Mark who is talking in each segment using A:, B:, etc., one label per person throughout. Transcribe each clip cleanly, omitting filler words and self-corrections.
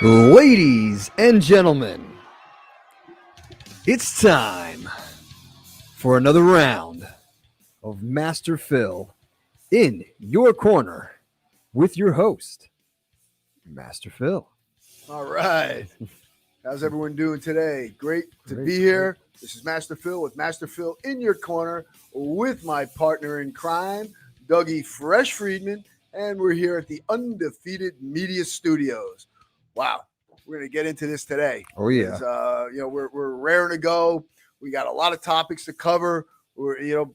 A: Ladies and gentlemen, it's time for another round of Master Phil in your corner with your host, Master Phil.
B: All right. How's everyone doing today? Great to be here. This is Master Phil with Master Phil in your corner with my partner in crime, Dougie Fresh Friedman, and we're here at the Undefeated Media Studios. Wow, we're going to get into this today.
A: Oh yeah,
B: we're raring to go. We got a lot of topics to cover. The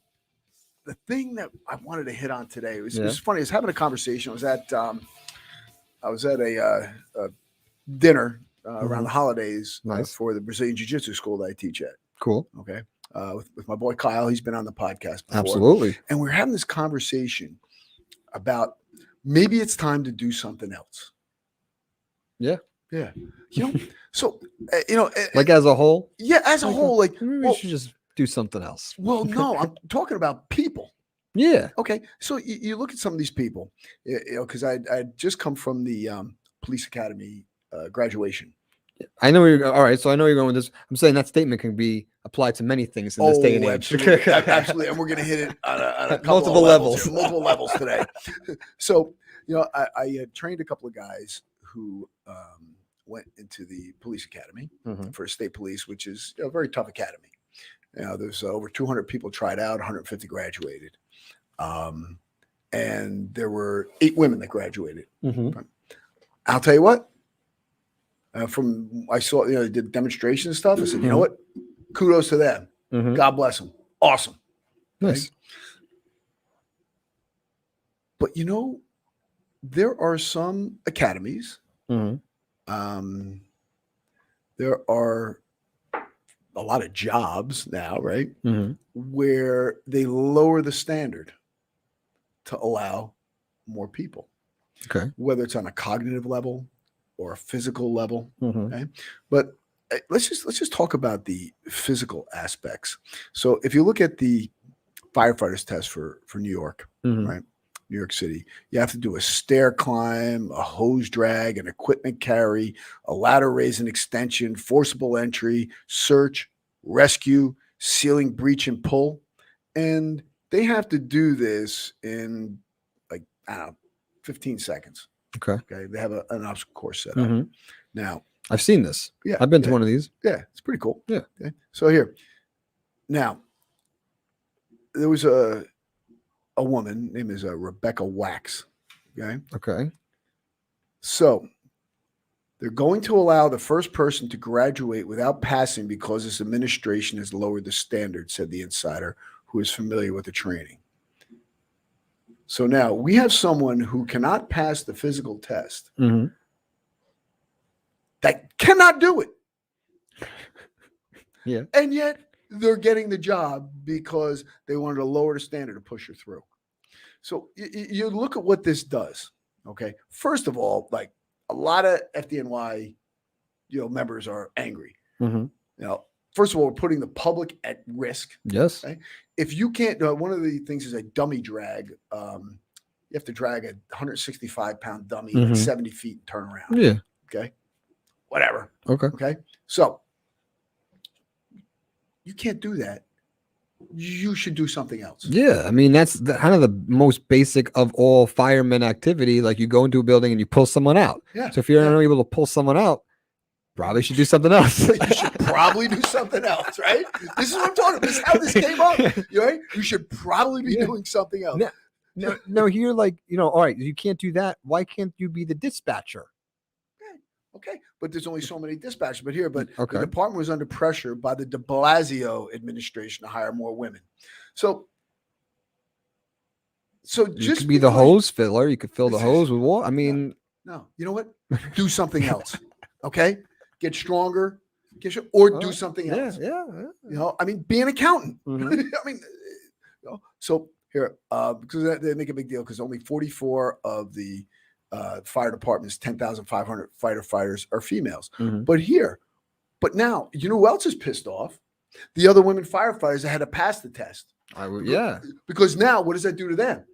B: thing that I wanted to hit on today was funny. I was having a conversation. I was at a dinner around the holidays for the Brazilian Jiu-Jitsu school that I teach at.
A: Cool.
B: Okay. With my boy Kyle. He's been on the podcast before.
A: Absolutely.
B: And we're having this conversation about maybe it's time to do something else.
A: Yeah.
B: Yeah.
A: Like as a whole?
B: Yeah, as a whole. Like,
A: maybe we should just do something else.
B: Well, no, I'm talking about people.
A: Yeah.
B: Okay. So you look at some of these people, because I just come from the police academy graduation.
A: I know you're all right. So I know you're going with this. I'm saying that statement can be applied to many things in this day and age.
B: Absolutely. Absolutely. And we're going to hit it on a couple
A: multiple levels.
B: Multiple levels today. So, I trained a couple of guys who went into the police academy for state police, which is a very tough academy. There's over 200 people tried out, 150 graduated. And there were 8 women that graduated. I'll tell you what, I saw, they did demonstration and stuff. I said, you know what? Kudos to them. God bless them. Awesome.
A: Nice.
B: But there are some academies. There are a lot of jobs now, right? Where they lower the standard to allow more people.
A: Okay.
B: Whether it's on a cognitive level or a physical level. Okay. But let's just talk about the physical aspects. So if you look at the firefighters test for New York, right? New York City, you have to do a stair climb, a hose drag, an equipment carry, a ladder raise and extension, forcible entry, search, rescue, ceiling breach and pull. And they have to do this in 15 seconds. Okay. They have an obstacle course set up. Now,
A: I've seen this.
B: Yeah.
A: I've been to one of these.
B: Yeah. It's pretty cool.
A: Yeah.
B: Okay. So here, now, there was a woman, name is Rebecca Wax. Okay.
A: Okay.
B: So they're going to allow the first person to graduate without passing because this administration has lowered the standard, said the insider who is familiar with the training. So now we have someone who cannot pass the physical test that cannot do it.
A: Yeah.
B: And yet they're getting the job because they wanted to lower the standard to push her through. So you look at what this does. Okay. First of all, like a lot of FDNY, members are angry. First of all, we're putting the public at risk.
A: Yes.
B: Okay? If you can't, one of the things is a dummy drag. You have to drag a 165-pound dummy 70 feet and turn around.
A: Yeah.
B: Okay. Whatever.
A: Okay.
B: Okay. So you can't do that. You should do something else.
A: Yeah. I mean, that's kind of the most basic of all fireman activity. Like you go into a building and you pull someone out.
B: Yeah.
A: So if you're not able to pull someone out, probably should do something else.
B: You should probably do something else, right? This is what I'm talking about. This is how this came up. Right? You should probably be doing something else.
A: No, you're like, all right, you can't do that. Why can't you be the dispatcher?
B: Okay. But there's only so many dispatchers. But the
A: Okay.
B: department was under pressure by the de Blasio administration to hire more women. So
A: You
B: just
A: could be the hose filler. You could fill the hose with water. I mean,
B: no. You know what? Do something else. Okay. Get stronger. Or do something else.
A: Yeah.
B: Be an accountant. So here, because they make a big deal because only 44 of the fire department's 10,500 firefighters are females. But now, you know who else is pissed off? The other women firefighters that had to pass the test. Because now, what does that do to them?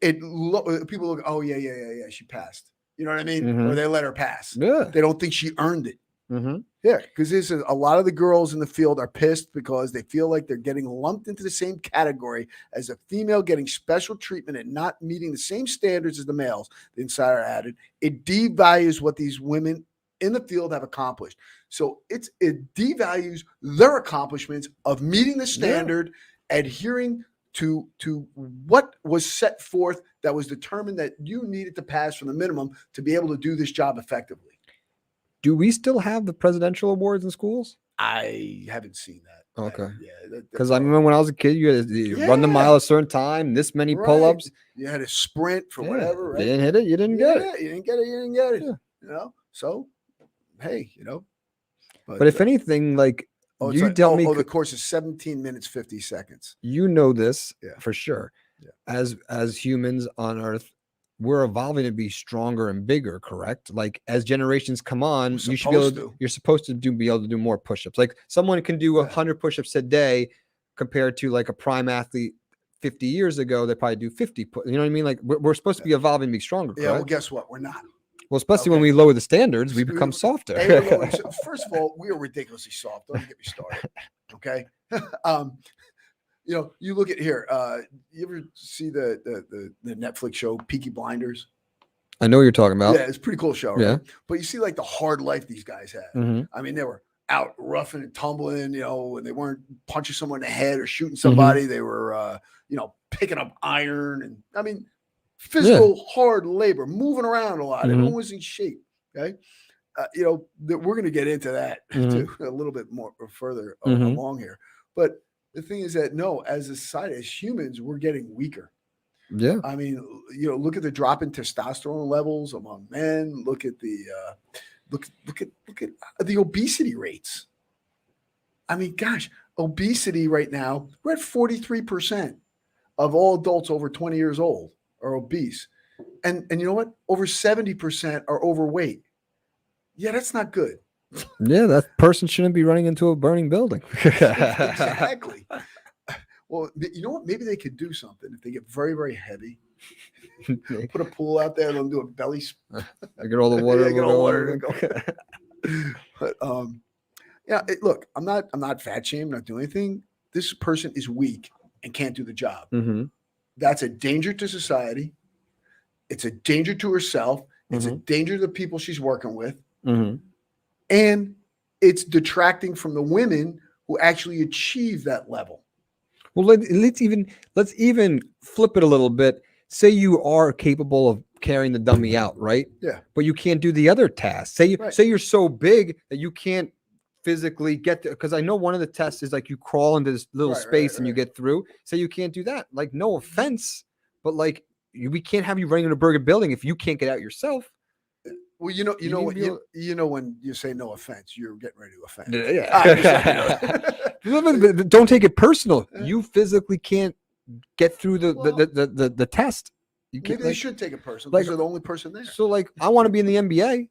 B: People look, oh, yeah, she passed. You know what I mean?
A: Mhm.
B: Or they let her pass.
A: Yeah.
B: They don't think she earned it.
A: Mm-hmm.
B: Yeah, because there's a lot of the girls in the field are pissed because they feel like they're getting lumped into the same category as a female getting special treatment and not meeting the same standards as the males. The insider added, it devalues what these women in the field have accomplished. So it devalues their accomplishments of meeting the standard, adhering to what was set forth that was determined that you needed to pass from the minimum to be able to do this job effectively.
A: Do we still have the presidential awards in schools?
B: I haven't seen that.
A: Okay.
B: Yeah.
A: Because I remember when I was a kid, you had to run the mile a certain time, this many pull-ups.
B: You had a sprint for whatever, right?
A: You didn't hit it, you didn't get it.
B: You didn't get it, you didn't get it.
A: Yeah.
B: You know? So, hey,
A: But if anything, like, you tell me.
B: The course is 17 minutes, 50 seconds.
A: You know this for sure. Yeah. As humans on Earth, we're evolving to be stronger and bigger, correct? Like as generations come on, you should be able to, you're supposed to be able to do more push-ups. Like someone can do 100 push-ups a day compared to like a prime athlete 50 years ago, they probably do 50. You know what I mean? Like we're supposed to be evolving, be stronger.
B: Yeah. Well, guess what? We're not.
A: Well, especially when we lower the standards, we become softer.
B: First of all, we are ridiculously soft. Don't get me started. Okay. You look at here. You ever see the Netflix show Peaky Blinders?
A: I know what you're talking about.
B: Yeah, it's a pretty cool show, right? Yeah. But you see like the hard life these guys had. Mm-hmm. I mean, they were out roughing and tumbling, and they weren't punching someone in the head or shooting somebody. Mm-hmm. They were, picking up iron and, I mean, physical hard labor, moving around a lot. Mm-hmm. Everyone was in shape. Okay. We're going to get into that too, a little bit more further along here. But the thing is that as a society, as humans, we're getting weaker.
A: Yeah.
B: I mean, look at the drop in testosterone levels among men. Look at the look at the obesity rates. I mean, gosh, obesity right now, we're at 43% of all adults over 20 years old are obese. And you know what? Over 70% are overweight. Yeah, that's not good.
A: Yeah, that person shouldn't be running into a burning building.
B: Exactly. Well, you know what? Maybe they could do something if they get very, very heavy. Put a pool out there and they'll do a belly.
A: I get all the water.
B: Get all the water to go. But look, I'm not fat shaming. I'm not doing anything. This person is weak and can't do the job. Mm-hmm. That's a danger to society. It's a danger to herself. It's a danger to the people she's working with. Mm-hmm. And it's detracting from the women who actually achieve that level.
A: Well, let's even flip it a little bit. Say you are capable of carrying the dummy out, right?
B: Yeah.
A: But you can't do the other tasks. Say you're so big that you can't physically get there. Because I know one of the tests is like you crawl into this little space and you get through. Say you can't do that. Like, no offense, but like we can't have you running in a burger building if you can't get out yourself.
B: Well, when you say no offense, you're getting ready to offend.
A: Yeah. Don't take it personal. You physically can't get through the test.
B: Maybe they should take it personal because you're the only person there.
A: So, like, I want to be in the NBA.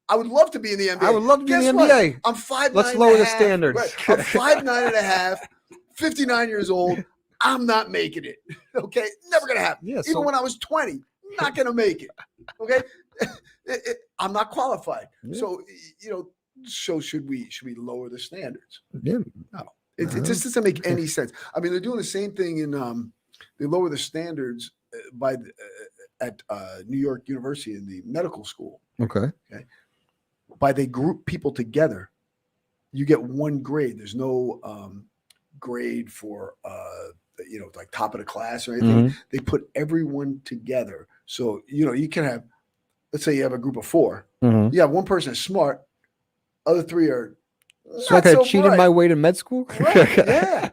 B: I would love to be in the NBA.
A: I would love to be in the NBA.
B: I'm 5'9".
A: Let's lower the standards.
B: Right. I'm 5'9.5", 59 years old. I'm not making it. Okay, never gonna happen. Yeah, even when I was 20, not gonna make it. Okay. I'm not qualified. Yeah. So should we lower the standards?
A: Yeah.
B: No. It just doesn't make any sense. I mean, they're doing the same thing in they lower the standards at New York University in the medical school.
A: Okay.
B: By they group people together, you get one grade. There's no grade for like top of the class or anything. Mm-hmm. They put everyone together. So you can have, let's say you have a group of 4. Mm-hmm. You have one person is smart, other 3 are.
A: So I could have cheated my way to med school?
B: Right.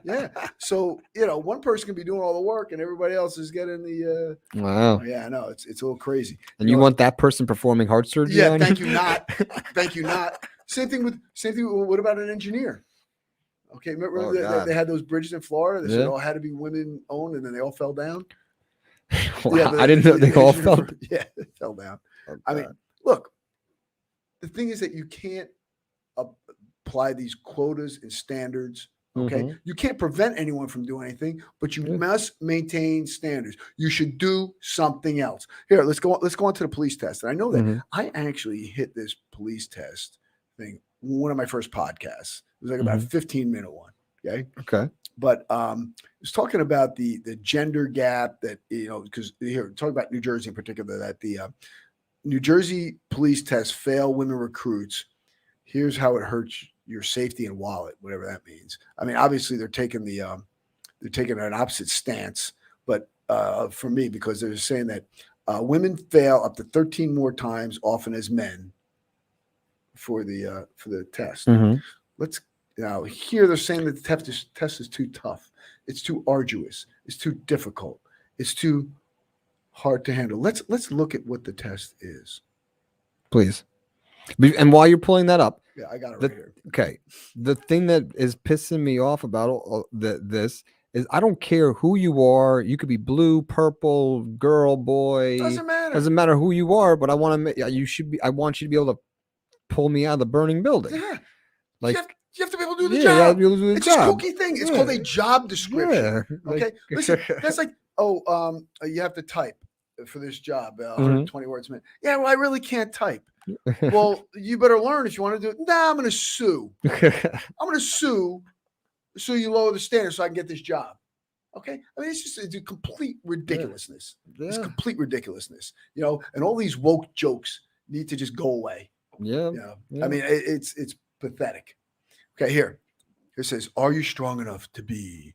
B: Yeah. So, one person can be doing all the work and everybody else is getting the
A: wow.
B: Yeah, I know. It's a little crazy.
A: And you want that person performing heart surgery?
B: Yeah, thank you not. Thank you not. Same thing with what about an engineer? Okay, remember they had those bridges in Florida? They said all had to be women owned and then they all fell down.
A: Wow, yeah, I didn't know they all fell.
B: Yeah, they fell down. I mean, look, the thing is that you can't apply these quotas and standards Okay. You can't prevent anyone from doing anything, but you must maintain standards. You should do something else. Here, let's go on to the police test. And I know that I actually hit this police test thing, one of my first podcasts. It was like about a 15-minute one. Okay. But it's talking about the gender gap that, because here, talking about New Jersey in particular, that the New Jersey police tests fail women recruits. Here's how it hurts your safety and wallet, whatever that means. I mean, obviously they're taking an opposite stance, but for me, because they're saying that women fail up to 13 more times often as men for the test. Let's now here they're saying that the test is too tough. It's too arduous. It's too difficult. It's too hard to handle. Let's look at what the test is,
A: please. And while you're pulling that up,
B: yeah, I got it right here.
A: Okay, the thing that is pissing me off about this is I don't care who you are. You could be blue, purple, girl, boy.
B: Doesn't matter.
A: Doesn't matter who you are. But I want to. You should be. I want you to be able to pull me out of the burning building.
B: Yeah,
A: like
B: you have to be able to do the job. You have to be able to do the job. It's a kooky thing. It's called a job description. Yeah, okay, listen, that's like you have to type for this job, 120 words a minute. Yeah, well, I really can't type. Well, you better learn if you want to do it. Nah, I'm going to sue. I'm going to sue so you lower the standard so I can get this job. Okay? I mean, it's a complete ridiculousness. Yeah. It's complete ridiculousness. And all these woke jokes need to just go away.
A: Yeah.
B: I mean, it's pathetic. Okay, here. It says, are you strong enough to be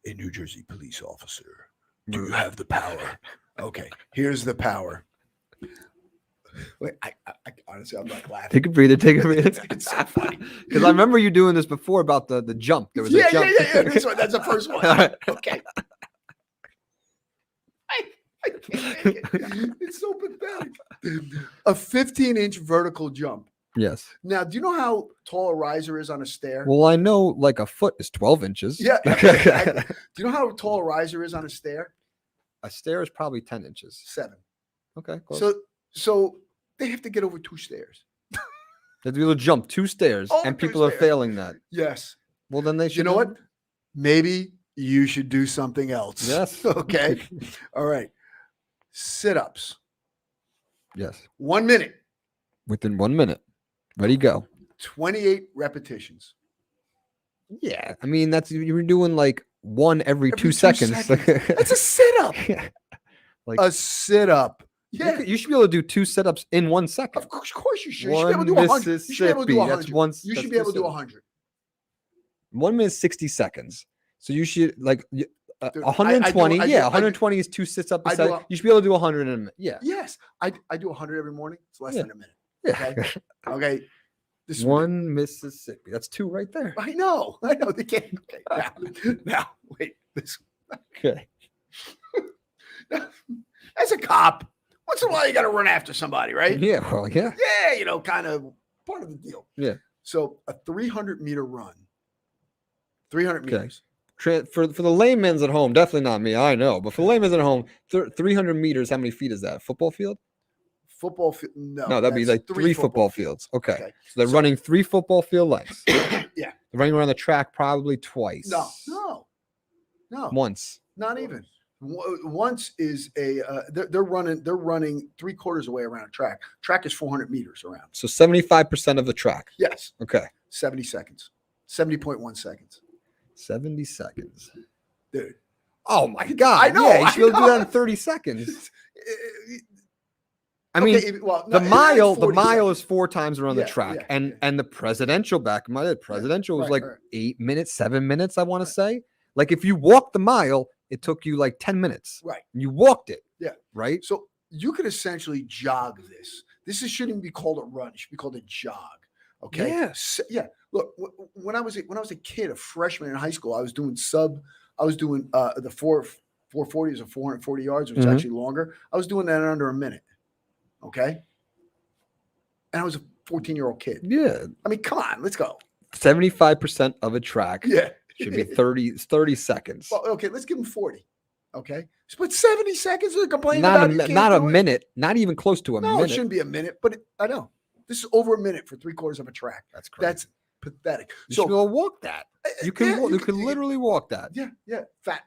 B: a New Jersey police officer? Do you have the power? Okay, here's the power. Wait, I honestly, I'm not laughing.
A: Take a breather.
B: It's so funny
A: because I remember you doing this before about the jump. There was a jump.
B: Yeah. This one, that's the first one. Okay. I can't make it. It's so pathetic. A 15-inch vertical jump.
A: Yes.
B: Now, do you know how tall a riser is on a stair?
A: Well, I know like a foot is 12 inches.
B: Yeah. Exactly. Do you know how tall a riser is on a stair?
A: A stair is probably 10 inches.
B: 7.
A: Okay.
B: Close. So they have to get over 2 stairs.
A: They have to be able to jump 2 stairs, and people are failing that.
B: Yes.
A: Well, then they should.
B: You know what? Maybe you should do something else.
A: Yes.
B: Okay. All right. Sit-ups.
A: Yes.
B: 1 minute.
A: Within 1 minute. Ready, go.
B: 28 repetitions.
A: Yeah. I mean, you were doing like one every 2 seconds.
B: That's a sit-up.
A: Like
B: a sit-up. Yeah.
A: You should be able to do 2 sit-ups in 1 second.
B: Of course you should. You should be able to do 100. You should be able to do 100. You should be able to do 100.
A: 1 minute, 60 seconds. So you should like 120. 120 is 2 sits up a second. You should be able to do 100 in a minute. Yeah.
B: Yes. I do 100 every morning. It's less than a minute. Okay. Okay.
A: This one Mississippi. That's 2 right there.
B: I know. They can't. Okay. Now, wait. This.
A: Okay.
B: As a cop, once in a while you got to run after somebody, right?
A: Yeah. Well, yeah.
B: Yeah. Kind of part of the deal.
A: Yeah.
B: So a 300-meter run. 300 meters.
A: For the layman's at home, definitely not me. I know, but for the layman's at home, 300 meters. How many feet is that? Football field?
B: Football field? No,
A: that'd be like 3 football fields. Okay. So they're running 3 football field lengths.
B: Yeah.
A: They're running around the track probably twice.
B: No.
A: Once.
B: Not even. Once is they're running 3/4 away around a track. Track is 400 meters around.
A: So 75% of the track.
B: Yes.
A: Okay.
B: 70 seconds. 70.1 seconds.
A: 70 seconds.
B: Dude.
A: Oh my God.
B: I know.
A: Yeah, you should be able to do that in 30 seconds. I mean, the mile is 4 times around the track, and the presidential was like 8 minutes, 7 minutes. I want to say, like if you walk the mile, it took you like 10 minutes.
B: Right.
A: You walked it.
B: Yeah.
A: Right.
B: So you could essentially jog this. This shouldn't be called a run. It should be called a jog. Okay.
A: Yeah.
B: Yeah. Look, when I was a kid, a freshman in high school, I was doing the 440s or 440 yards, which is actually longer. I was doing that in under a minute. Okay. And I was a 14-year-old kid.
A: Yeah.
B: I mean, come on, let's go.
A: 75% of a track.
B: Yeah.
A: Should be 30 seconds.
B: Well, okay, let's give him 40. Okay. But 70 seconds of complaining
A: not
B: about
A: not a minute, not even close to a minute.
B: No, it shouldn't be a minute, but I know. This is over a minute for 3/4 of a track.
A: That's crazy.
B: That's pathetic.
A: You should be able to walk that. You can
B: yeah,
A: you can literally walk that.
B: Yeah.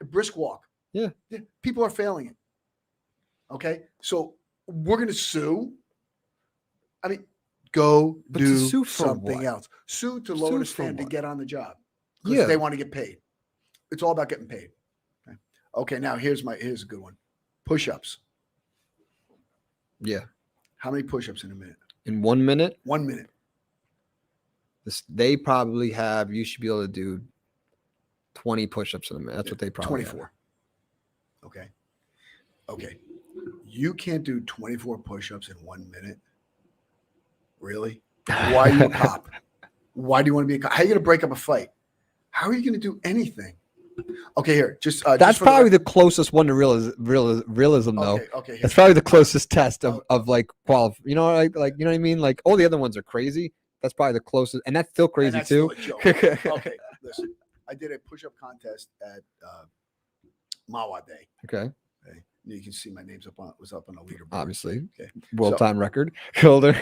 B: Brisk walk.
A: Yeah.
B: People are failing it. Okay. So we're going to sue. I mean, go
A: But
B: do
A: to sue for
B: something
A: what?
B: else. Sue to lower
A: Sue
B: the
A: for
B: standard to
A: what?
B: get on the job because they want to get paid. It's all about getting paid. Okay. Now here's a good one. Push-ups.
A: Yeah.
B: How many push-ups in a minute?
A: In 1 minute?
B: 1 minute.
A: They probably have, you should be able to do 20 push-ups in a minute. That's what they probably
B: 24.
A: Have.
B: Okay. You can't do 24 push-ups in 1 minute. Really? Why are you a cop? Why do you want to be a cop? How are you going to break up a fight? How are you going to do anything? Okay, here.
A: That's probably the closest one to realism, though.
B: Okay.
A: It's probably the closest test of like you know, like you know what I mean? Like all the other ones are crazy. That's probably the closest, and that's still crazy too.
B: Still a joke. Okay, listen. I did a push-up contest at Mawa Day.
A: Okay.
B: You can see my name's was up on a leaderboard.
A: Obviously.
B: Okay.
A: World time record holder.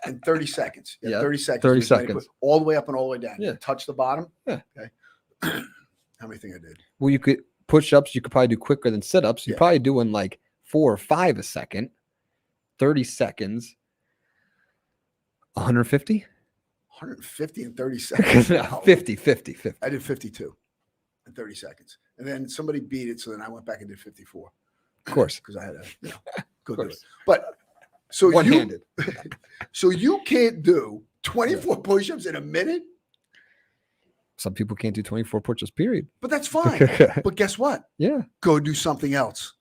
B: In 30 seconds.
A: Yeah.
B: 30 seconds.
A: 30 seconds.
B: All the way up and all the way down.
A: Yeah.
B: You touch the bottom.
A: Yeah.
B: Okay. How many think I did?
A: Well, you could push-ups. You could probably do quicker than sit-ups. You're probably doing like 4 or 5 a second. 30 seconds. 150?
B: 150 in 30 seconds.
A: No, 50.
B: I did 52 in 30 seconds. And then somebody beat it. So then I went back and did 54.
A: Of course.
B: Because I had to go do it. But so
A: one-handed.
B: So you can't do 24 push-ups in a minute?
A: Some people can't do 24 push-ups, period.
B: But that's fine. But guess what?
A: Yeah.
B: Go do something else.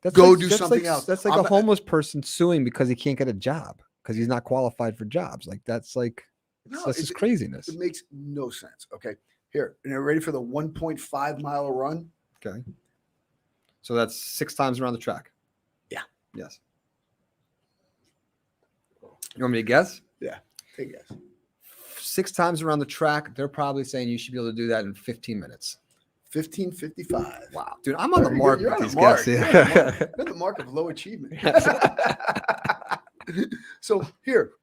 A: That's
B: something else.
A: That's like a homeless person suing because he can't get a job because he's not qualified for jobs. Like that's just craziness.
B: It makes no sense. Okay. Here, and you're ready for the 1.5 mile run?
A: Okay. So that's 6 times around the track.
B: Yeah.
A: Yes. You want me to guess?
B: Yeah. Take a guess.
A: 6 times around the track. They're probably saying you should be able to do that in 15 minutes.
B: 15:55.
A: Wow, dude, I'm on the mark with these guys.
B: You're the mark of low achievement. So here,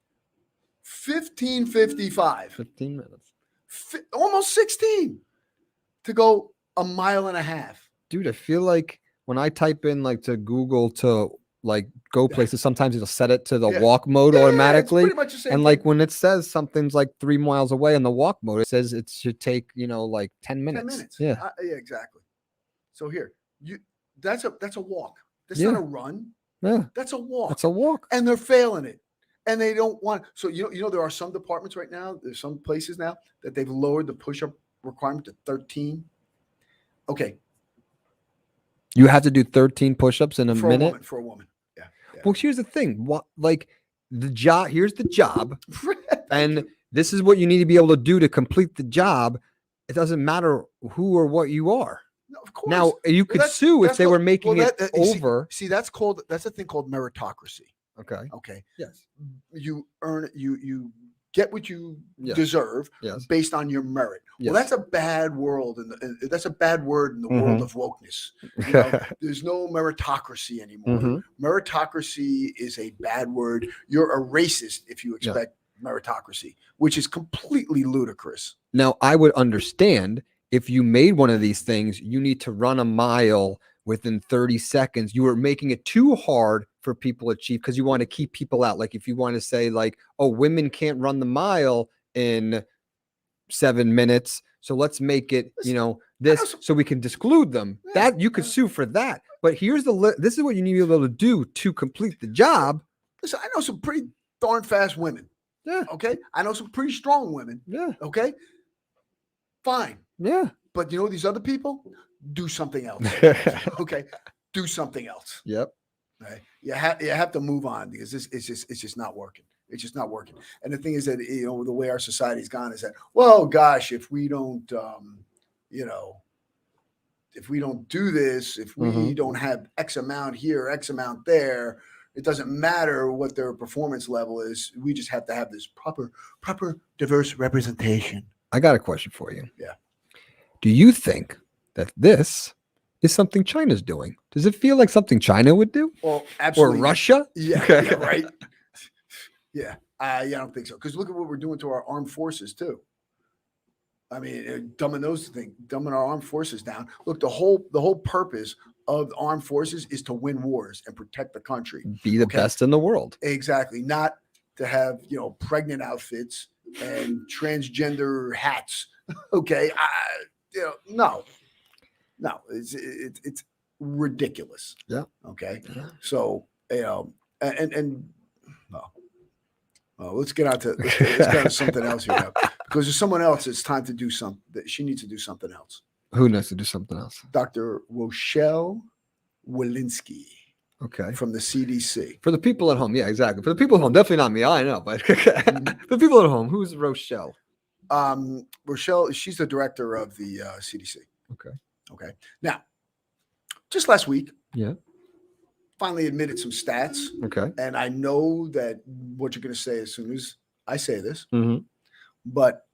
B: 15:55.
A: 15 minutes.
B: Almost 16 to go a mile and a half.
A: Dude, I feel like when I type in like to Google to like go places, sometimes it'll set it to the walk mode automatically.
B: It's pretty much the same
A: and like when it says something's like 3 miles away in the walk mode, it says it should take, like 10 minutes.
B: 10 minutes.
A: Yeah.
B: Yeah, exactly. So here, that's a walk. That's not a run.
A: Yeah.
B: That's a walk.
A: That's a walk.
B: And they're failing it. And they don't want. So there are some departments right now. There's some places now that they've lowered the push-up requirement to 13. Okay.
A: You have to do 13 push-ups in a minute
B: for a woman. Yeah.
A: Well, here's the thing. Here's the job. And this is what you need to be able to do to complete the job. It doesn't matter who or what you are.
B: No, of course.
A: Now you could sue if they were making it over.
B: See, that's a thing called meritocracy. Okay.
A: Yes.
B: You earn you get what you deserve based on your merit. Well, that's a bad world, and that's a bad word in the world of wokeness. There's no meritocracy anymore. Meritocracy is a bad word. You're a racist if you expect meritocracy, which is completely ludicrous.
A: Now, I would understand if you made one of these things, you need to run a mile within 30 seconds. You were making it too hard for people to achieve because you want to keep people out. Like if you want to say like, oh, women can't run the mile in 7 minutes. So let's make it, this so we can exclude them. That you could sue for that. But here's this is what you need to be able to do to complete the job.
B: Listen, I know some pretty darn fast women.
A: Yeah.
B: Okay. I know some pretty strong women.
A: Yeah.
B: Okay. Fine.
A: Yeah.
B: But these other people, do something else. Okay. Do something else.
A: Yep.
B: Right. You have to move on because it's just not working. It's just not working. And the thing is that, the way our society's gone is that, well, gosh, if we don't, if we don't do this, if we don't have X amount here, X amount there, it doesn't matter what their performance level is. We just have to have this proper diverse representation.
A: I got a question for you.
B: Yeah.
A: Do you think that this is something China's doing? Does it feel like something China would do?
B: Well, absolutely.
A: Or Russia?
B: Yeah, right. Yeah. I don't think so. Because look at what we're doing to our armed forces too. I mean, dumbing our armed forces down. Look, the whole purpose of the armed forces is to win wars and protect the country.
A: Be the best in the world.
B: Exactly. Not to have, pregnant outfits and transgender hats. Okay. No, it's ridiculous.
A: Yeah.
B: Okay.
A: Yeah.
B: So, let's get on to something else here now, because there's someone else. It's time to do something. She needs to do something else.
A: Who needs to do something else?
B: Dr. Rochelle Walensky.
A: Okay.
B: From the CDC.
A: For the people at home. Yeah, exactly. For the people at home, definitely not me. I know, but for the people at home, who's Rochelle?
B: Rochelle, she's the director of the CDC.
A: Okay.
B: Now, just last week,
A: yeah,
B: finally admitted some stats.
A: Okay.
B: And I know that what you're going to say as soon as I say this,
A: mm-hmm.
B: but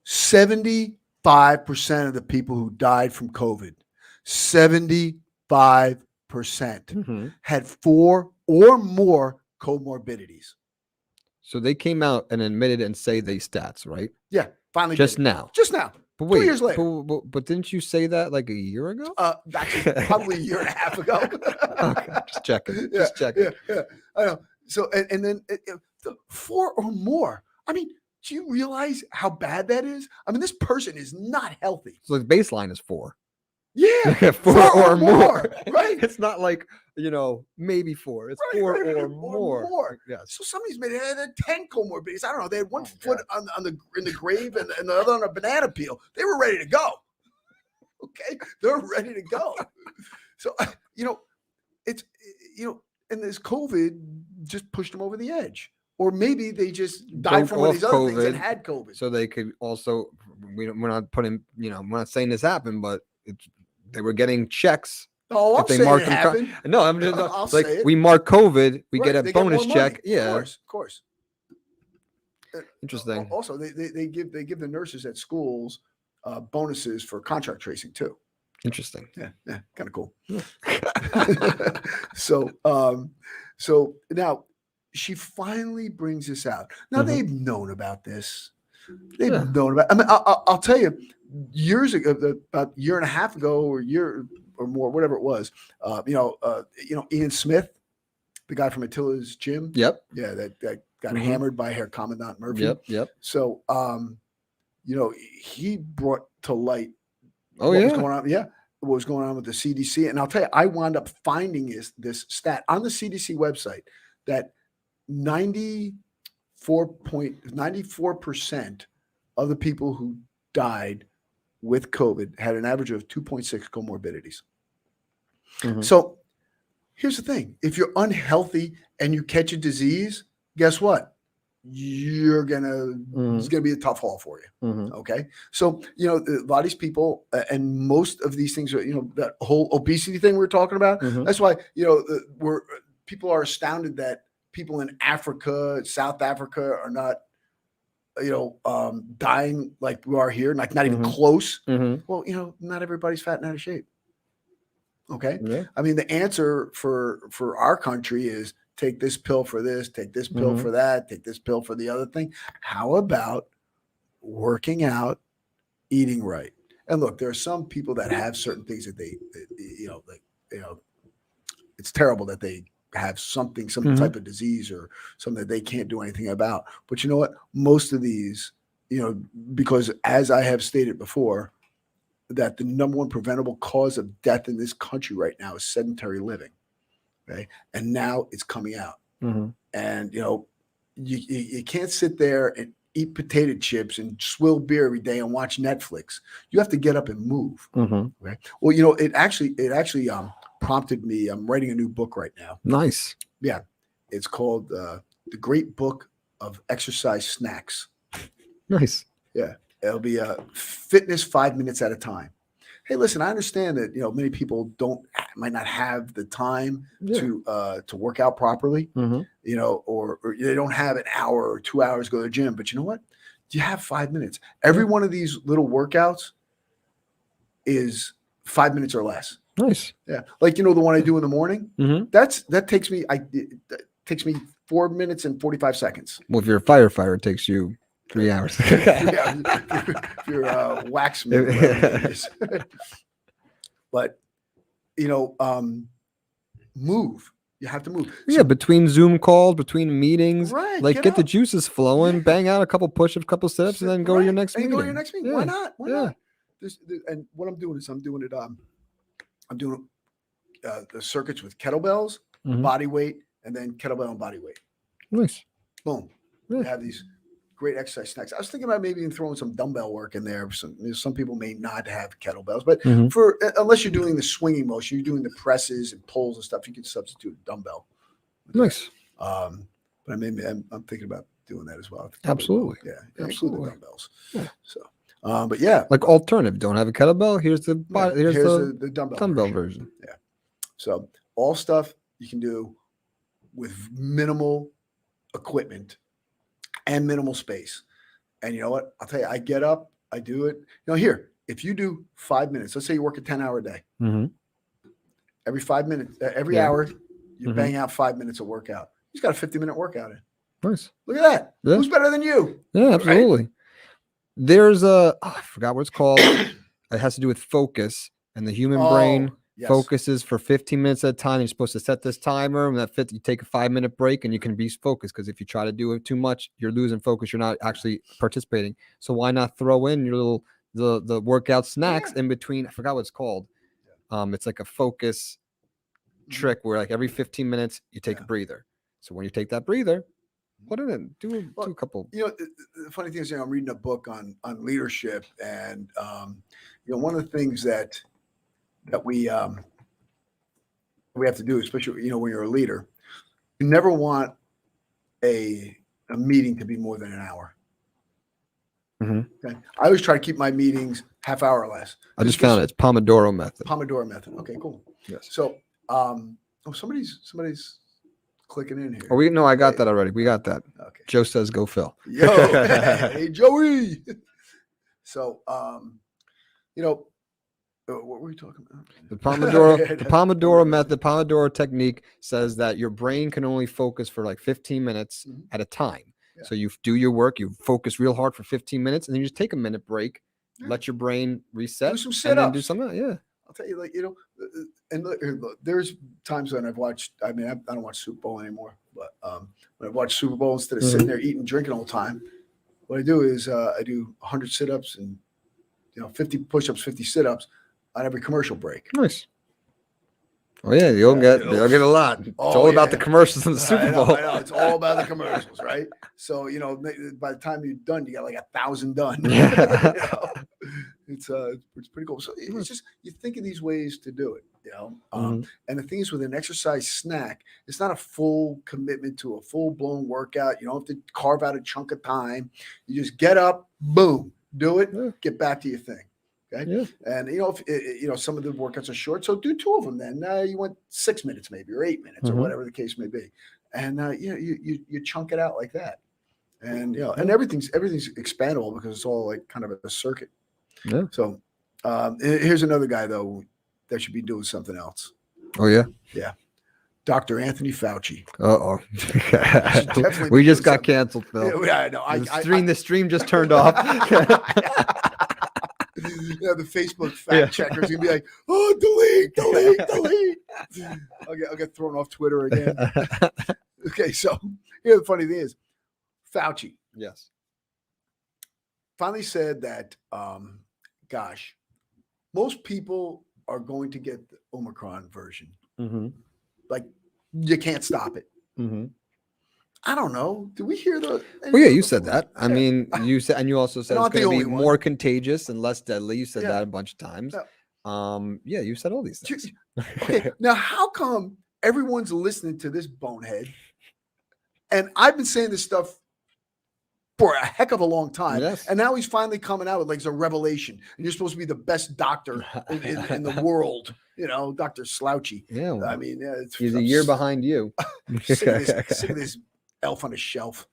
B: 75% of the people who died from COVID, 75%
A: mm-hmm.
B: had 4 or more comorbidities.
A: So they came out and admitted and say they stats, right?
B: Yeah, finally.
A: Just now.
B: But
A: wait,
B: 2 years later.
A: But didn't you say that like a year ago?
B: Actually, probably a year and a half ago.
A: Okay, just checking. Just checking.
B: Yeah. I know. So, and then the 4 or more. I mean, do you realize how bad that is? I mean, this person is not healthy.
A: So the baseline is 4.
B: Yeah,
A: 4 or more.
B: Right?
A: It's not like, maybe 4. It's
B: right,
A: 4
B: right,
A: or more. Yes.
B: So somebody's had 10 comorbidities. I don't know. They had one foot in the grave and the other on a banana peel. They were ready to go. Okay, they're ready to go. So it's and this COVID just pushed them over the edge. Or maybe they just died from one of these other things and had COVID.
A: So they could also, we're not putting, we're not saying this happened, but they were getting checks.
B: Oh, I'll say it happened.
A: No, I'm just
B: I'll
A: like,
B: say it.
A: we mark COVID, we
B: Right,
A: get a bonus check. Yeah,
B: of course.
A: Interesting.
B: Also, they give the nurses at schools bonuses for contract tracing too.
A: Interesting.
B: Yeah, kind of cool. So now she finally brings this out. Now
A: mm-hmm.
B: they've known about this. They've known about. I mean, I'll tell you, years ago, about a year and a half ago, or a year or more, whatever it was. Ian Smith, the guy from Attila's Gym.
A: Yep.
B: Yeah, that got
A: mm-hmm.
B: hammered by Herr Commandant Murphy.
A: Yep.
B: So, he brought to light.
A: What was going
B: on? Yeah, what was going on with the CDC? And I'll tell you, I wound up finding this stat on the CDC website that 94% of the people who died with COVID had an average of 2.6 comorbidities.
A: Mm-hmm.
B: So here's the thing. If you're unhealthy and you catch a disease, guess what? It's going to be a tough haul for you.
A: Mm-hmm.
B: Okay. So, a lot of these people and most of these things are, that whole obesity thing we're talking about.
A: Mm-hmm.
B: That's why, people are astounded that people in Africa, South Africa are not, dying like we are here, like not even
A: mm-hmm.
B: close.
A: Mm-hmm.
B: Well, not everybody's fat and out of shape. Okay.
A: Yeah.
B: I mean, the answer for our country is take this pill for this, take this pill
A: mm-hmm.
B: for that, take this pill for the other thing. How about working out, eating right? And look, there are some people that have certain things that it's terrible that they have some
A: mm-hmm.
B: type of disease or something that they can't do anything about. But you know what? Most of these, because as I have stated before, that the number one preventable cause of death in this country right now is sedentary living. Okay. And now it's coming out.
A: Mm-hmm.
B: And, you can't sit there and eat potato chips and swill beer every day and watch Netflix. You have to get up and move.
A: Mm-hmm.
B: Okay. Well, it actually prompted me. I'm writing a new book right now.
A: Nice.
B: Yeah. It's called The Great Book of Exercise Snacks.
A: Nice.
B: Yeah. It'll be a fitness 5 minutes at a time. Hey, listen, I understand that, many people might not have the time to work out properly,
A: mm-hmm.
B: Or they don't have an hour or 2 hours to go to the gym. But you know what? You have 5 minutes. Every one of these little workouts is 5 minutes or less.
A: Nice.
B: Yeah. Like, the one I do in the morning,
A: mm-hmm.
B: that takes me 4 minutes and 45 seconds.
A: Well, if you're a firefighter, it takes you 3 hours.
B: If you're a waxman, whatever it is. But, move. You have to move.
A: Yeah, between Zoom calls, between meetings,
B: Right,
A: like get the
B: up.
A: juices flowing, bang out a couple push-ups, couple sit-ups, and then go to your next meeting.
B: Go to your next meeting.
A: Yeah.
B: Why not? Why not? And what I'm doing is I'm doing the circuits with kettlebells, body weight, and then kettlebell and body weight.
A: Nice.
B: Boom.
A: Yeah.
B: You have these great exercise snacks. I was thinking about maybe throwing some dumbbell work in there. Some people may not have kettlebells, but unless you're doing the swinging motion, you're doing the presses and pulls and stuff, you can substitute a dumbbell.
A: Nice.
B: But I'm thinking about doing that as well.
A: Absolutely.
B: Yeah.
A: Absolutely.
B: Include the dumbbells. Yeah. So, but yeah,
A: like alternative. Don't have a kettlebell. Here's the
B: the
A: dumbbell version.
B: Yeah. So all stuff you can do with minimal equipment and minimal space. And you know what? I'll tell you, I get up, I do it. Here, if you do 5 minutes, let's say you work a 10-hour day. Every 5 minutes, every hour, you bang out 5 minutes of workout. He's got a 50-minute workout in.
A: Nice.
B: Look at that. Yeah. Who's better than you?
A: Yeah, absolutely. Right? There's I forgot what it's called. It has to do with focus, and the human brain focuses for 15 minutes at a time. You're supposed to set this timer, and you take a 5-minute break, and you can be focused. Because if you try to do it too much, you're losing focus. You're not actually participating. So why not throw in your little the workout snacks in between? I forgot what it's called. It's like a focus trick where like every 15 minutes you take a breather. So when you take that breather, put it in. Do a couple.
B: The funny thing is, I'm reading a book on leadership, and one of the things that we have to do, especially when you're a leader, you never want a meeting to be more than an hour. Okay? I always try to keep my meetings half hour or less.
A: I just found it. It's Pomodoro Method.
B: Pomodoro Method. Okay, cool.
A: Yes.
B: So, somebody's clicking in here.
A: No, I got that already. We got that.
B: Okay.
A: Joe says go Phil.
B: Yo, hey Joey. So, what were we talking about?
A: The Pomodoro Method, Pomodoro technique says that your brain can only focus for like 15 minutes at a time. Yeah. So you do your work, you focus real hard for 15 minutes, and then you just take a minute break, let your brain reset,
B: do some sit-ups.
A: And then do something. Yeah.
B: I'll tell you, and look, there's times when I've watched. I mean, I don't watch Super Bowl anymore, but when I watch Super Bowl, instead of sitting there eating, drinking all the time, what I do is I do 100 sit-ups and 50 push-ups, 50 sit-ups on every commercial break.
A: Nice. Oh yeah, you'll get a lot. It's all about the commercials in the Super Bowl.
B: I know. It's all about the commercials, right? So by the time you're done, you got like 1,000 done. It's pretty cool. So it's just you think of these ways to do it, And the thing is, with an exercise snack, it's not a full commitment to a full blown workout. You don't have to carve out a chunk of time. You just get up, boom, do it, get back to your thing. Okay. Yeah. And if some of the workouts are short, so do 2 of them. Then you went 6 minutes, maybe, or 8 minutes, or whatever the case may be. And you chunk it out like that. And and everything's expandable because it's all like kind of a circuit. Yeah. So here's another guy though that should be doing something else.
A: Oh yeah.
B: Yeah. Dr. Anthony Fauci.
A: Uh-oh. We just got canceled, Phil.
B: Yeah, I know.
A: The stream just turned off.
B: The Facebook fact checkers gonna be like, "Oh, delete." I'll get thrown off Twitter again. Okay, so the funny thing is, Fauci,
A: yes,
B: finally said that, most people are going to get the Omicron version. Like, you can't stop it. I don't know. Did we hear the?
A: Well, yeah, you said that. I mean, you said, and you also said it's going to be more contagious and less deadly. You said that a bunch of times. Yeah, you said all these things.
B: Okay, now how come everyone's listening to this bonehead? And I've been saying this stuff for a heck of a long time, and now he's finally coming out with like a revelation. And you're supposed to be the best doctor in the world, Dr. Slouchy.
A: Yeah, well,
B: I mean,
A: he's a year behind you.
B: Sick of this elf on a shelf.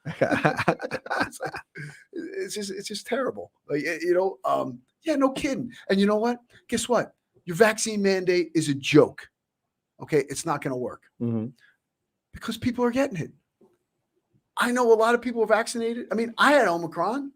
B: It's just terrible. Like, no kidding. And you know what? Guess what? Your vaccine mandate is a joke. Okay, it's not going to work because people are getting it. I know a lot of people are vaccinated. I mean, I had Omicron.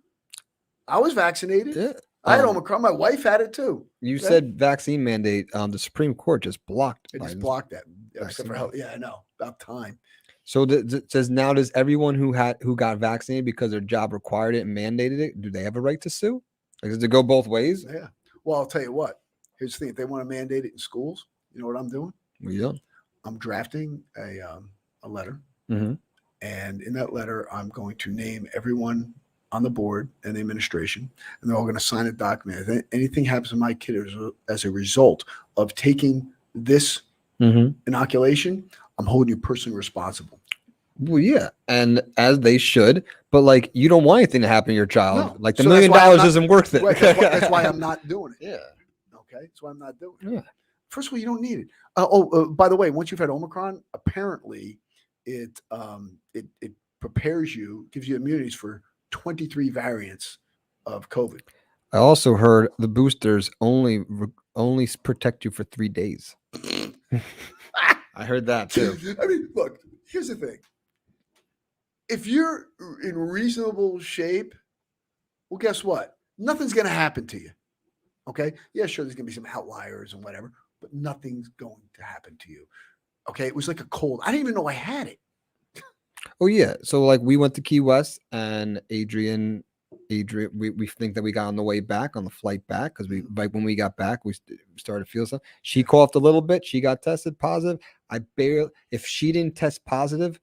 B: I was vaccinated.
A: Yeah.
B: I had Omicron. My wife had it too.
A: You said vaccine mandate. The Supreme Court just blocked.
B: It just blocked that. Except for health. Yeah, I know. About time.
A: So it says now, does everyone who got vaccinated because their job required it and mandated it, do they have a right to sue? Like, does it go both ways?
B: Yeah. Well, I'll tell you what. Here's the thing: if they want to mandate it in schools, you know what I'm doing?
A: What are you doing?
B: I'm drafting a letter,
A: mm-hmm.
B: and in that letter, I'm going to name everyone on the board and the administration, and they're all going to sign a document. If anything happens to my kid as a result of taking this inoculation, I'm holding you personally responsible.
A: Well, yeah, and as they should, but like, you don't want anything to happen to your child.
B: No.
A: Like, the $1 million isn't worth it.
B: Right, that's why I'm not doing it.
A: Yeah.
B: Okay, that's why I'm not doing it.
A: Yeah.
B: First of all, you don't need it. By the way, once you've had Omicron, apparently it prepares you, gives you immunities for 23 variants of COVID.
A: I also heard the boosters only protect you for 3 days. I heard that too.
B: I mean, look, here's the thing. If you're in reasonable shape, well, guess what? Nothing's going to happen to you. Okay? Yeah, sure, there's going to be some outliers and whatever, but nothing's going to happen to you. Okay? It was like a cold. I didn't even know I had it.
A: Oh, yeah. So, like, we went to Key West, and Adrian, we think that we got on the way back, on the flight back, because like when we got back, we started to feel something. She coughed a little bit. She got tested positive. If she didn't test positive,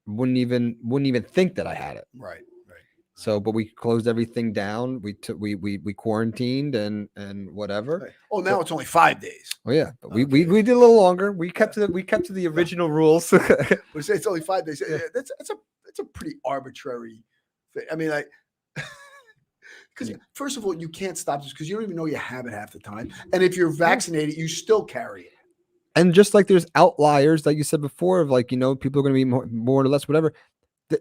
A: wouldn't even think that I had it.
B: Right.
A: So, but we closed everything down. We quarantined and whatever.
B: Right. Oh, now it's only 5 days.
A: Oh yeah, but we did a little longer. We kept to the original rules.
B: We say it's only 5 days. Yeah. That's a pretty arbitrary thing. I mean, like, because first of all, you can't stop this because you don't even know you have it half the time. And if you're vaccinated, you still carry it.
A: And just like there's outliers, like you said before, of like, people are going to be more or less whatever.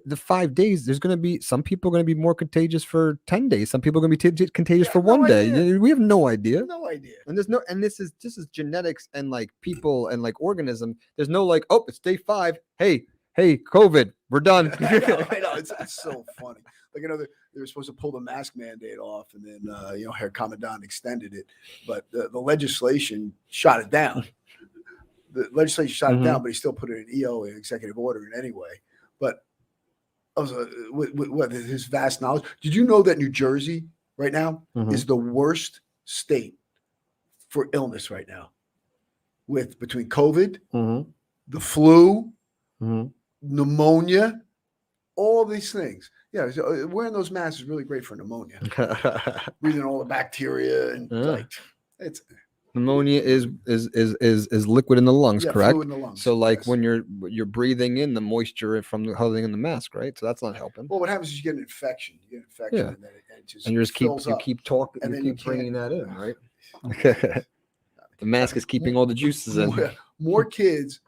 A: The 5 days, there's going to be some people are going to be more contagious for 10 days. Some people are going to be contagious for 1 day. We have no idea.
B: No idea.
A: And this is genetics and like people and like organism. There's no like, oh, it's day 5. Hey, COVID, we're done.
B: I know. It's so funny. Like, they were supposed to pull the mask mandate off, and then Herr Commandant extended it, but the legislation shot it down. The legislation shot it down, but he still put it in EO, an executive order, in anyway. But with his vast knowledge, did you know that New Jersey right now is the worst state for illness right now? Between COVID, the flu, pneumonia, all these things. Yeah, so wearing those masks is really great for pneumonia. Breathing all the bacteria and it's
A: pneumonia is liquid in the lungs, correct?
B: Fluid in the lungs.
A: So like when you're breathing in the moisture from holding in the mask, right? So that's not helping.
B: Well, what happens is you get an infection. And then it just
A: keep talking, and you keep bringing that in, right? The mask is keeping all the juices in.
B: More kids,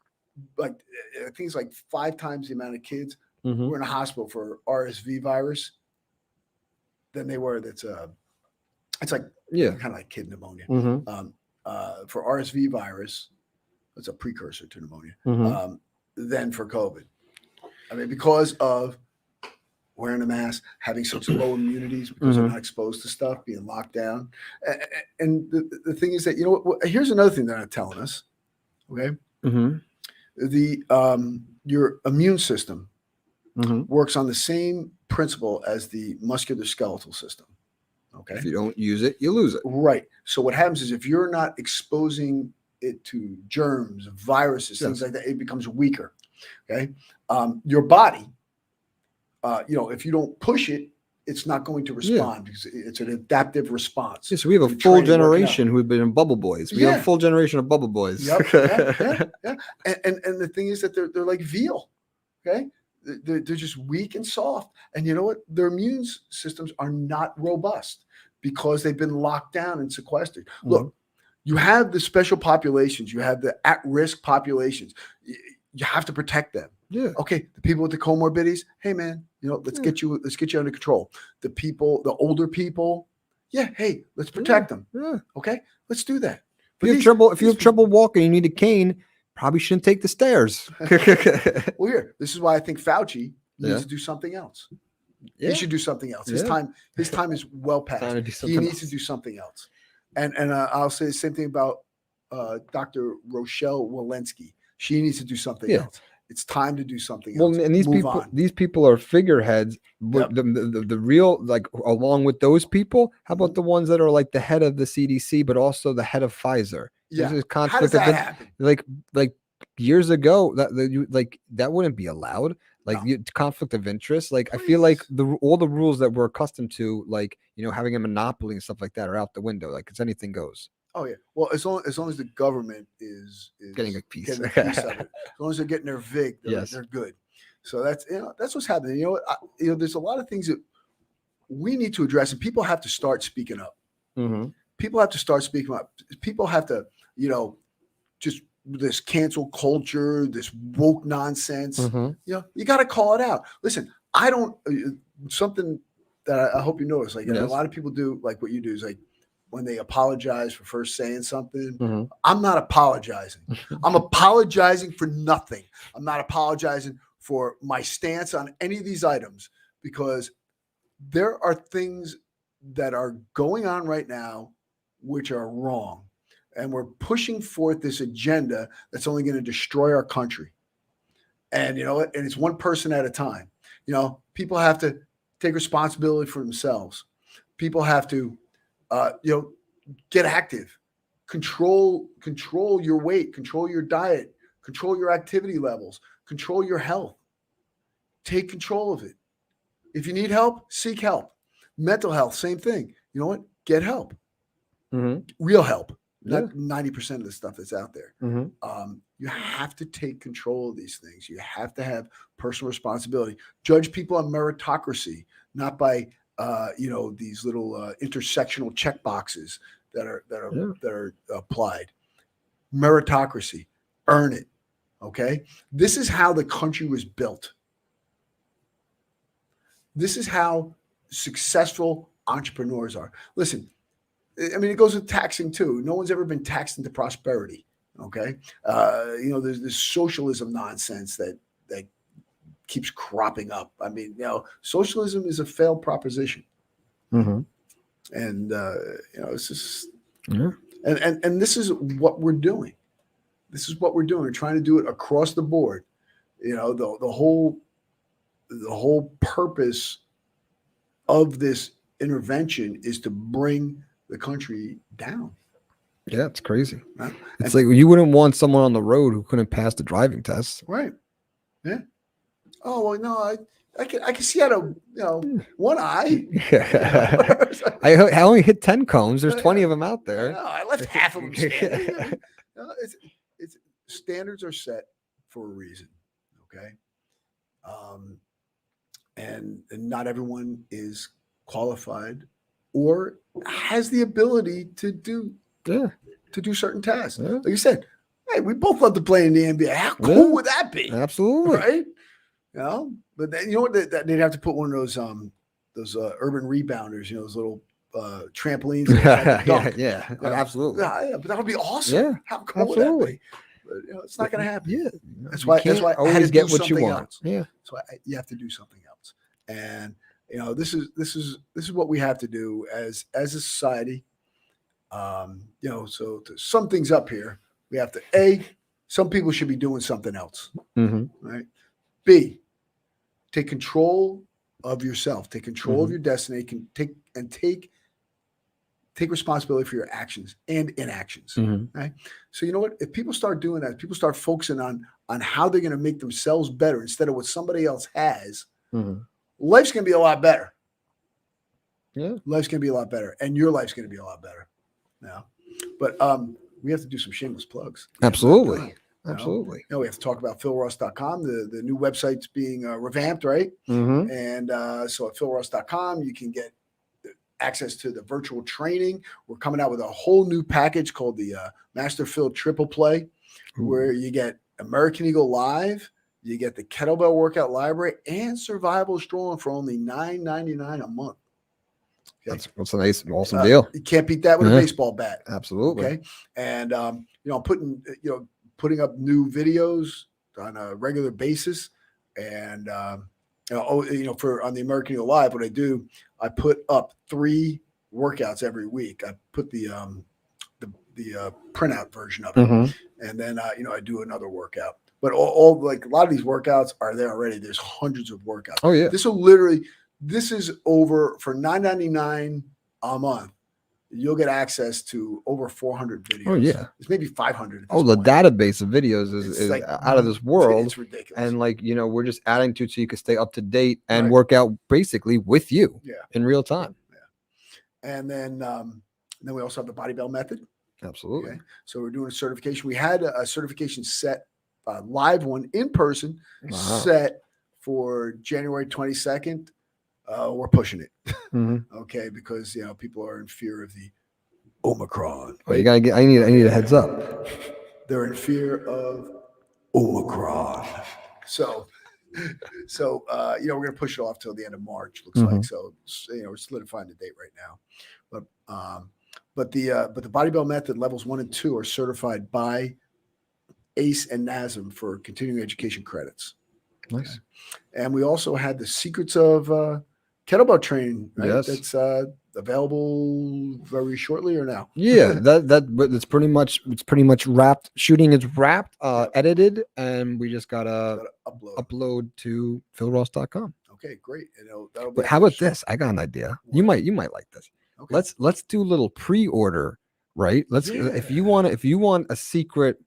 B: like I think it's like 5 times the amount of kids who are in a hospital for RSV virus than they were. It's like kind of like kid pneumonia. For RSV virus, it's a precursor to pneumonia, than for COVID. I mean, because of wearing a mask, having such low immunities because they're not exposed to stuff, being locked down. And the thing is that, here's another thing they're not telling us, okay? Your immune system works on the same principle as the musculoskeletal system. Okay.
A: If you don't use it, you lose it.
B: Right. So what happens is if you're not exposing it to germs, viruses, things like that, it becomes weaker. Okay. Your body, if you don't push it, it's not going to respond because it's an adaptive response.
A: Yeah, so we have a full generation who've been in bubble boys. We have a full generation of bubble boys.
B: Yep. And the thing is that they're like veal. Okay. They're just weak and soft. And you know what? Their immune systems are not robust because they've been locked down and sequestered. Look, you have the special populations. You have the at-risk populations. You have to protect them.
A: Yeah.
B: Okay. The people with the comorbidities, hey man, let's get you under control. The older people, hey, let's protect them.
A: Yeah.
B: Okay. Let's do that.
A: If you have trouble walking, you need a cane. Probably shouldn't take the stairs.
B: Well, this is why I think Fauci needs to do something else.
A: Yeah.
B: He should do something else. His time is well past. He needs to do something else. And I'll say the same thing about Dr. Rochelle Walensky. She needs to do something else. It's time to do something else.
A: Well, and these people are figureheads. But the real, like, along with those people, how about the ones that are like the head of the CDC, but also the head of Pfizer?
B: Yeah.
A: There's a conflict.
B: How does that happen?
A: Like years ago, that wouldn't be allowed. Like conflict of interest. Like, please. I feel like all the rules that we're accustomed to, like, having a monopoly and stuff like that, are out the window. Like, it's anything goes.
B: Oh yeah. Well, as long as the government is
A: getting a piece
B: of it, as long as they're getting their vig, they're good. So that's what's happening. There's a lot of things that we need to address, and people have to start speaking up.
A: Mm-hmm.
B: People have to start speaking up. People have to, just this cancel culture, this woke nonsense.
A: Mm-hmm.
B: You got to call it out. Listen, I don't something that I hope you notice. Like a lot of people do, like what you do is like, when they apologize for first saying something,
A: mm-hmm.
B: I'm not apologizing. I'm apologizing for nothing. I'm not apologizing for my stance on any of these items, because there are things that are going on right now which are wrong. And we're pushing forth this agenda that's only going to destroy our country. And and it's one person at a time. People have to take responsibility for themselves. People have to get active, control your weight, control your diet, control your activity levels, control your health. Take control of it. If you need help, seek help. Mental health, same thing. You know what? Get help.
A: Mm-hmm.
B: Real help. Not 90% of the stuff that's out there.
A: Mm-hmm.
B: You have to take control of these things. You have to have personal responsibility. Judge people on meritocracy, not by these little intersectional check boxes that are applied. Meritocracy, earn it. Okay, this is how the country was built. This is how successful entrepreneurs are. Listen, I mean, it goes with taxing too. No one's ever been taxed into prosperity. Okay, there's this socialism nonsense that keeps cropping up. I mean, socialism is a failed proposition.
A: Mm-hmm.
B: And it's just and this is what we're doing. This is what we're doing. We're trying to do it across the board. The whole purpose of this intervention is to bring the country down.
A: Yeah, it's crazy. It's like you wouldn't want someone on the road who couldn't pass the driving test.
B: Right. Yeah. Oh, well, no, I can see out of one eye.
A: I only hit 10 cones. There's 20 of them out there.
B: No, I left half of them standing. It's standards are set for a reason. Okay. And not everyone is qualified or has the ability to do certain tasks.
A: Yeah.
B: Like you said, hey, we both love to play in the NBA. How cool would that be?
A: Absolutely.
B: Right? But then, what? They'd have to put one of those urban rebounders, those little trampolines.
A: Yeah, absolutely.
B: Yeah, but that would be awesome.
A: Yeah,
B: how cool would that be? But it's not going to happen.
A: Yeah,
B: that's why I
A: always
B: had to
A: get
B: do
A: what you want.
B: Else.
A: Yeah,
B: so you have to do something else. And this is what we have to do as a society. So to sum things up here, we have to some people should be doing something else.
A: Mm-hmm.
B: Right. B, take control of yourself. Take control of your destiny. Take responsibility for your actions and inactions.
A: Mm-hmm.
B: Right. So you know what? If people start doing that, people start focusing on how they're going to make themselves better instead of what somebody else has.
A: Mm-hmm.
B: Life's going to be a lot better.
A: Yeah,
B: life's going to be a lot better, and your life's going to be a lot better. Now, but we have to do some shameless plugs.
A: Absolutely. Absolutely.
B: We have to talk about philross.com. The new website's being revamped, right?
A: Mm-hmm.
B: And so at philross.com, you can get access to the virtual training. We're coming out with a whole new package called the Master Phil Triple Play, where you get American Eagle Live, you get the Kettlebell Workout Library, and Survival Strolling for only $9.99 a month. Okay.
A: That's a nice, awesome deal.
B: You can't beat that with a baseball bat.
A: Absolutely.
B: Okay. And I'm putting up new videos on a regular basis, and For on the American Eagle Live, what I do, I put up 3 workouts every week. I put the printout version of it, and then I do another workout. But all like a lot of these workouts are there already. There's hundreds of workouts.
A: Oh yeah.
B: This is over for $9.99 a month. You'll get access to over 400 videos.
A: Oh yeah.
B: It's maybe 500.
A: The database of videos is like out of this world.
B: It's ridiculous.
A: And we're just adding to it so you can stay up to date and work out basically with you in real time.
B: Yeah. And then we also have the Bodybuild Method.
A: Absolutely.
B: Okay. So we're doing a certification. We had a certification set, live one in person, set for January 22nd. We're pushing it. Okay, because people are in fear of the Omicron.
A: Well, you gotta get. I need a heads up.
B: They're in fear of Omicron. So we're gonna push it off till the end of March. Looks like so. We're solidifying the date right now. But the Bodybuild Method levels 1 and 2 are certified by ACE and NASM for continuing education credits.
A: Nice.
B: Okay. And we also had the secrets of kettlebell training. Right?
A: Yes.
B: That's available very shortly or now.
A: Yeah, that's pretty much wrapped. Shooting is wrapped, edited, and we just gotta upload to philross.com.
B: Okay, great. That'll be.
A: But how about this? I got an idea. You might like this. Okay. Let's do a little pre-order, right? If you want a secret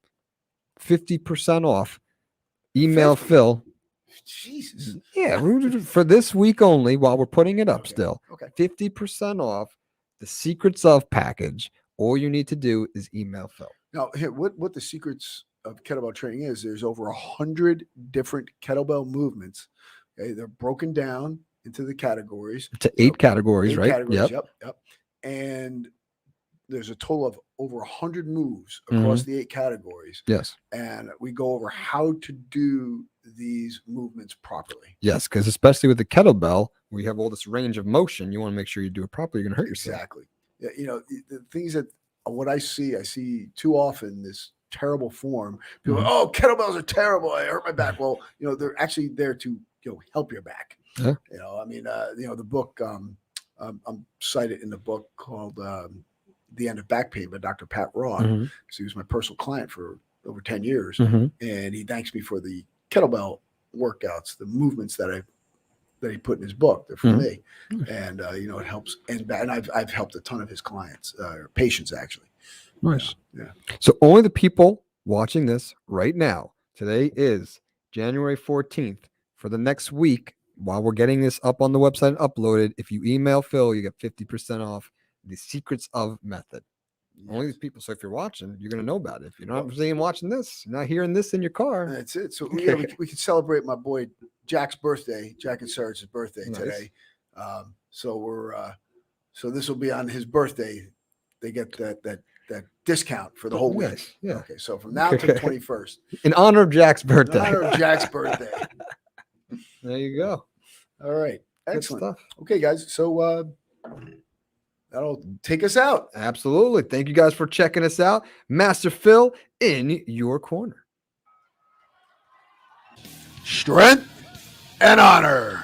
A: 50% off, email
B: 50?
A: Phil.
B: Jesus.
A: Yeah, for this week only while we're putting it up still.
B: Okay.
A: 50% off the Secrets of package. All you need to do is email Phil.
B: Now, here, what the secrets of kettlebell training is, there's over 100 different kettlebell movements. Okay, they're broken down into the categories.
A: To 8 categories, right?
B: Categories, yep. And there's a total of over 100 moves across the 8 categories.
A: Yes.
B: And we go over how to do these movements properly.
A: Yes, because especially with the kettlebell, we have all this range of motion. You want to make sure you do it properly. You're going to hurt yourself.
B: Exactly. Yeah, the things that what I see too often, this terrible form. People go, oh, kettlebells are terrible. I hurt my back. Well, they're actually there to help your back.
A: Yeah.
B: The book I'm cited in the book called The End of Back Pain by Dr. Pat Roth. So he was my personal client for over 10 years. And he thanks me for the kettlebell workouts, the movements that he put in his book. They're for me. And it helps. And I've helped a ton of his clients, patients actually.
A: Nice.
B: Yeah.
A: So only the people watching this right now, today is January 14th, for the next week, while we're getting this up on the website and uploaded, if you email Phil, you get 50% off the Secrets of Method. Yes. Only these people. So if you're watching, you're going to know about it. If you're not watching this, you're not hearing this in your car.
B: That's it. So we can celebrate my boy Jack's birthday, Jack and Sarah's birthday today. So this will be on his birthday. They get that discount for the whole week.
A: Nice. Yeah.
B: Okay. So from now to the 21st.
A: In honor of Jack's birthday.
B: In honor of Jack's birthday.
A: There you go.
B: All right. Excellent.
A: Good stuff.
B: Okay, guys. So that'll take us out.
A: Absolutely. Thank you guys for checking us out. Master Phil in your corner.
B: Strength and honor.